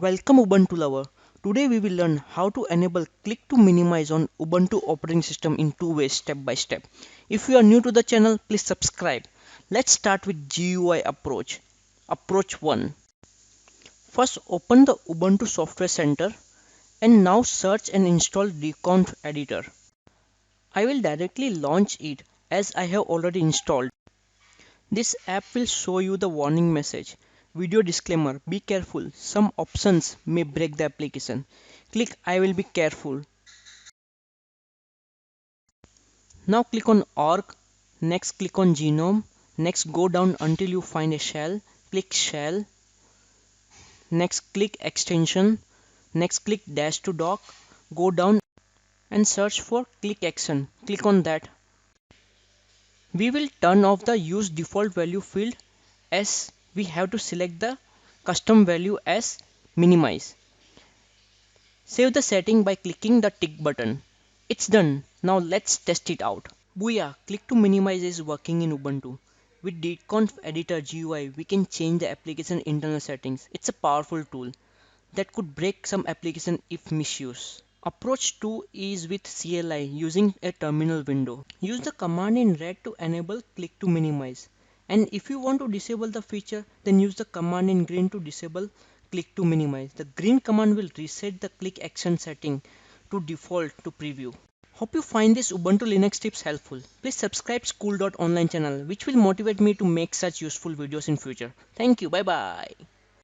Welcome Ubuntu lover. Today we will learn how to enable click to minimize on Ubuntu operating system in two ways step by step. If you are new to the channel, please subscribe. Let's start with GUI approach. Approach 1. First open the Ubuntu Software Center and now search and install Deconf Editor. I will directly launch it as I have already installed. This app will show you the warning message. Video disclaimer, be careful, some options may break the application. Click I will be careful. Now click on org, next click on genome, next go down until you find a shell, click shell, next click extension, next click dash to dock, go down and search for click action, click on that. We will turn off the use default value field as we have to select the custom value as minimize. Save the setting by clicking the tick button. It's done. Now let's test it out. Booyah! Click to minimize is working in Ubuntu. With Deconf Editor GUI, we can change the application internal settings. It's a powerful tool that could break some application if misused. Approach 2 is with CLI using a terminal window. Use the command in red to enable click to minimize. And if you want to disable the feature, then use the command in green to disable click to minimize. The green command will reset the click action setting to default to preview. Hope you find this Ubuntu Linux tips helpful. Please subscribe School.online channel which will motivate me to make such useful videos in future. Thank you. Bye bye.